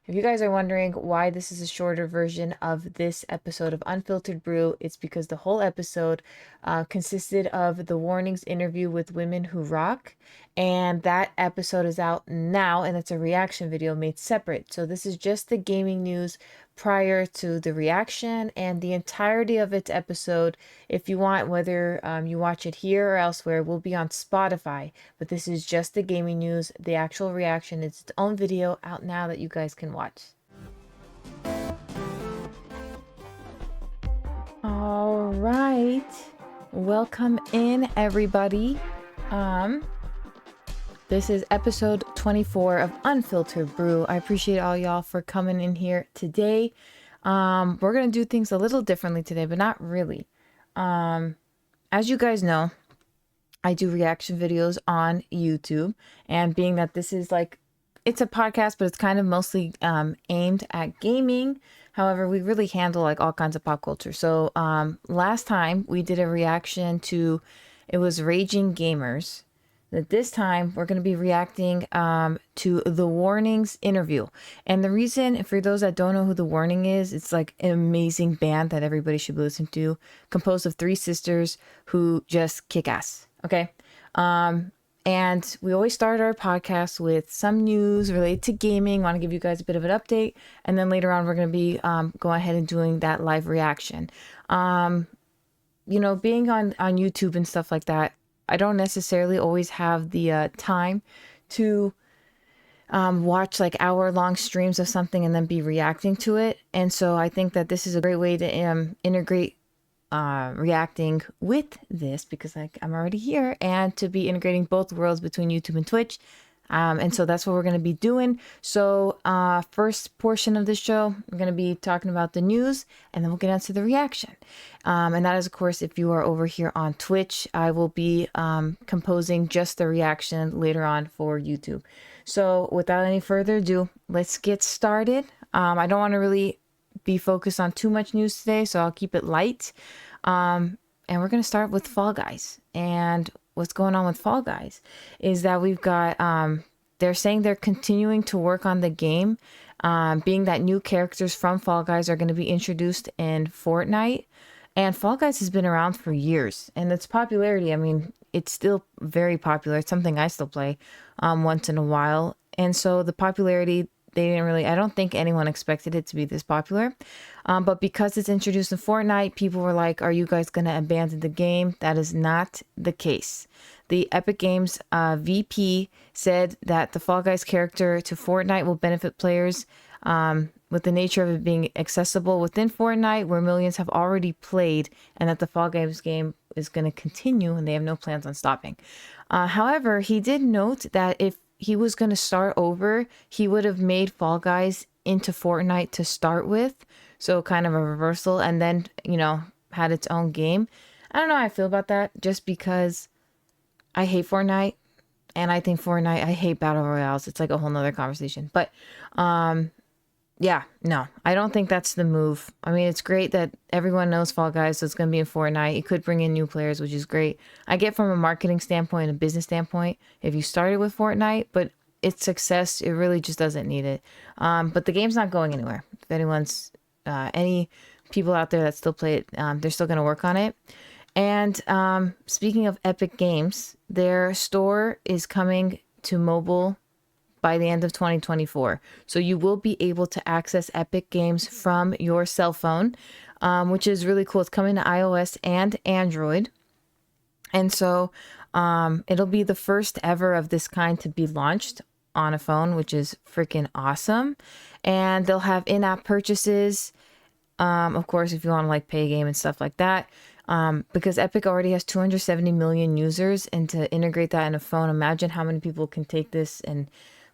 If you guys are wondering why this is a shorter version of this episode of Unfiltered Brew, it's because the whole episode consisted of the Warnings interview with Women Who Rock. And that episode is out now, and it's a reaction video made separate. So this is just the gaming news prior to the reaction, and the entirety of its episode, if you want, whether you watch it here or elsewhere, will be on Spotify. But this is just the gaming news. The actual reaction is its own video out now that you guys can watch. All right. Welcome in, everybody. This is episode 24 of Unfiltered Brew. I appreciate all y'all for coming in here today. We're going to do things a little differently today, but not really. As you guys know, I do reaction videos on YouTube, and being that this is it's a podcast, but it's kind of mostly aimed at gaming. However, we really handle all kinds of pop culture. So last time we did a reaction to, it was Raging Gamers. That this time we're going to be reacting to the Warnings interview. And the reason, for those that don't know who the Warning is, it's an amazing band that everybody should listen to, composed of three sisters who just kick ass. Okay. And we always start our podcast with some news related to gaming. Want to give you guys a bit of an update. And then later on, we're going to be going ahead and doing that live reaction. Being on YouTube and stuff like that, I don't necessarily always have the time to watch hour-long streams of something and then be reacting to it. And so I think that this is a great way to integrate reacting with this, because I'm already here, and to be integrating both worlds between YouTube and Twitch. And so that's what we're going to be doing. So first portion of the show, we're going to be talking about the news, and then we'll get into the reaction. And that is, of course, if you are over here on Twitch, I will be composing just the reaction later on for YouTube. So without any further ado, let's get started. I don't want to really be focused on too much news today, so I'll keep it light. And we're going to start with Fall Guys. And what's going on with Fall Guys is that we've got, they're saying they're continuing to work on the game, being that new characters from Fall Guys are going to be introduced in Fortnite. And Fall Guys has been around for years, and its popularity, it's still very popular. It's something I still play once in a while. And so the popularity, I don't think anyone expected it to be this popular. But because it's introduced in Fortnite, people were like, are you guys going to abandon the game? That is not the case. The Epic Games VP said that the Fall Guys character to Fortnite will benefit players with the nature of it being accessible within Fortnite, where millions have already played, and that the Fall Guys game is going to continue, and they have no plans on stopping. However, he did note that if he was going to start over, he would have made Fall Guys into Fortnite to start with. So kind of a reversal, and then, had its own game. I don't know how I feel about that, just because I hate Fortnite, and I think I hate Battle Royales. It's a whole nother conversation. But, yeah, no, I don't think that's the move. It's great that everyone knows Fall Guys, so it's going to be in Fortnite. It could bring in new players, which is great. I get from a marketing standpoint, a business standpoint, if you started with Fortnite, but its success, it really just doesn't need it. But the game's not going anywhere. If anyone's, any people out there that still play it, they're still going to work on it. And speaking of Epic Games, their store is coming to mobile by the end of 2024. So you will be able to access Epic Games from your cell phone, which is really cool. It's coming to iOS and Android. And so it'll be the first ever of this kind to be launched on a phone, which is freaking awesome. And they'll have in-app purchases, of course, if you want to pay a game and stuff like that. Because Epic already has 270 million users, and to integrate that in a phone, imagine how many people can take this and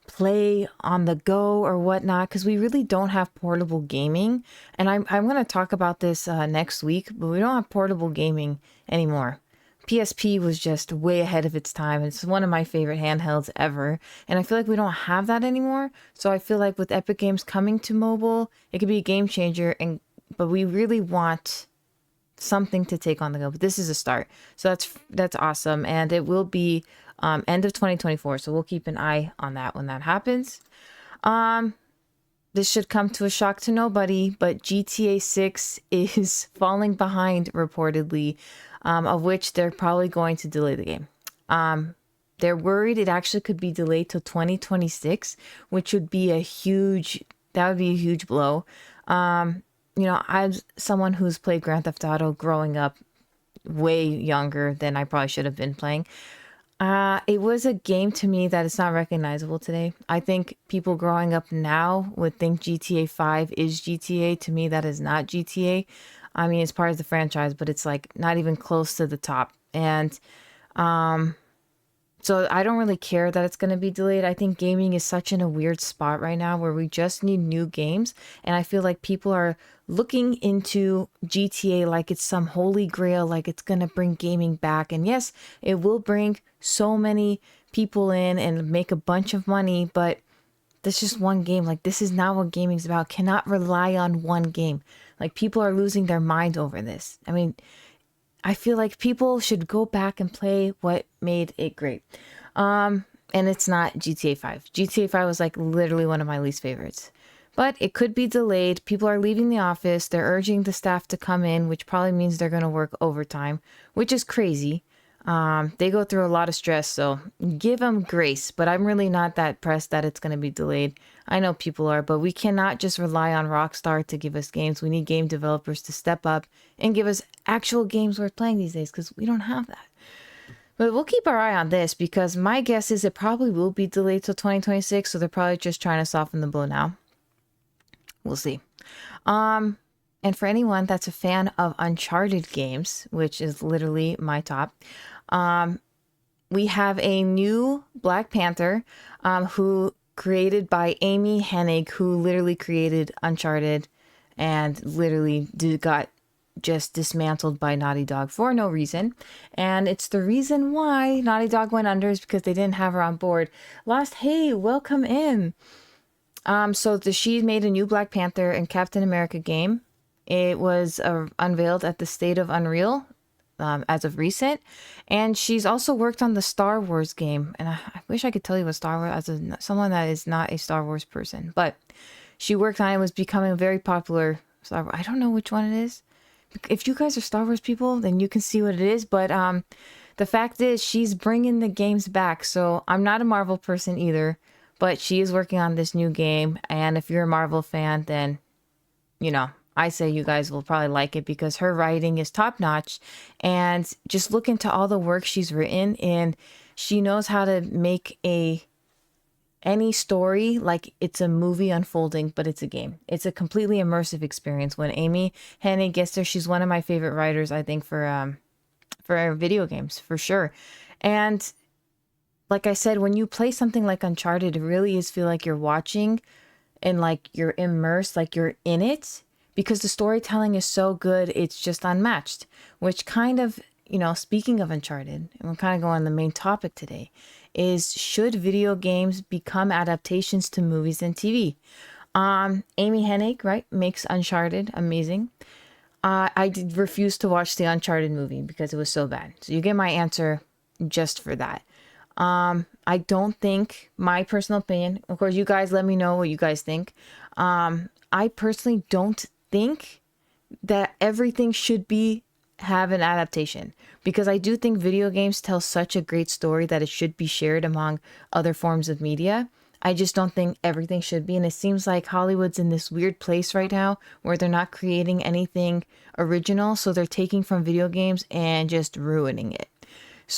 play on the go or whatnot, because we really don't have portable gaming. And I'm going to talk about this next week, but we don't have portable gaming anymore. PSP was just way ahead of its time. It's one of my favorite handhelds ever, and I feel like we don't have that anymore. So I feel like with Epic Games coming to mobile, it could be a game changer, but we really want something to take on the go. But this is a start, so that's awesome, and it will be end of 2024, so we'll keep an eye on that when that happens. this should come to a shock to nobody, but GTA 6 is falling behind reportedly, of which they're probably going to delay the game. They're worried it actually could be delayed till 2026, which would be that would be a huge blow. I'm someone who's played Grand Theft Auto growing up way younger than I probably should have been playing. It was a game to me that is not recognizable today. I think people growing up now would think GTA 5 is GTA. To me, that is not GTA. I mean, it's part of the franchise, but it's like not even close to the top. And so I don't really care that it's going to be delayed. I think gaming is such in a weird spot right now where we just need new games. And I feel like people are looking into GTA like it's some holy grail, like it's going to bring gaming back. And yes, it will bring so many people in and make a bunch of money, but that's just one game. Like, this is not what gaming's about. Cannot rely on one game. Like, people are losing their mind over this. I mean, I feel like people should go back and play what made it great. And it's not GTA 5. GTA 5 was like literally one of my least favorites. But it could be delayed. People are leaving the office. They're urging the staff to come in, which probably means they're going to work overtime, which is crazy. They go through a lot of stress, so give them grace. But I'm really not that pressed that it's going to be delayed. I know people are, but we cannot just rely on Rockstar to give us games. We need game developers to step up and give us actual games worth playing these days, because we don't have that. But we'll keep our eye on this, because my guess is it probably will be delayed till 2026, so they're probably just trying to soften the blow now. We'll see. And for anyone that's a fan of Uncharted games, which is literally my top, we have a new Black Panther, who created by Amy Hennig, who literally created Uncharted and literally got just dismantled by Naughty Dog for no reason. And it's the reason why Naughty Dog went under, is because they didn't have her on board. Lost, hey, welcome in. So she made a new Black Panther and Captain America game. It was unveiled at the State of Unreal as of recent. And she's also worked on the Star Wars game. And I wish I could tell you what Star Wars, as someone that is not a Star Wars person. But she worked on it, was becoming very popular. Star Wars. I don't know which one it is. If you guys are Star Wars people, then you can see what it is. But the fact is, she's bringing the games back. So I'm not a Marvel person either. But she is working on this new game. And if you're a Marvel fan, then, I say you guys will probably like it, because her writing is top notch. And just look into all the work she's written, and she knows how to make any story like it's a movie unfolding, but it's a game. It's a completely immersive experience. When Amy Hennig gets there, she's one of my favorite writers, I think, for video games, for sure. And like I said, when you play something like Uncharted, it really is feel like you're watching and like you're immersed, like you're in it, because the storytelling is so good, it's just unmatched. Which kind of, speaking of Uncharted, and we're kind of going on the main topic today, is should video games become adaptations to movies and TV? Amy Hennig, right, makes Uncharted amazing. I did refuse to watch the Uncharted movie because it was so bad. So you get my answer just for that. I don't think, my personal opinion, of course, you guys let me know what you guys think. I personally don't think that everything should have an adaptation, because I do think video games tell such a great story that it should be shared among other forms of media. I just don't think everything should be. And it seems like Hollywood's in this weird place right now where they're not creating anything original. So they're taking from video games and just ruining it.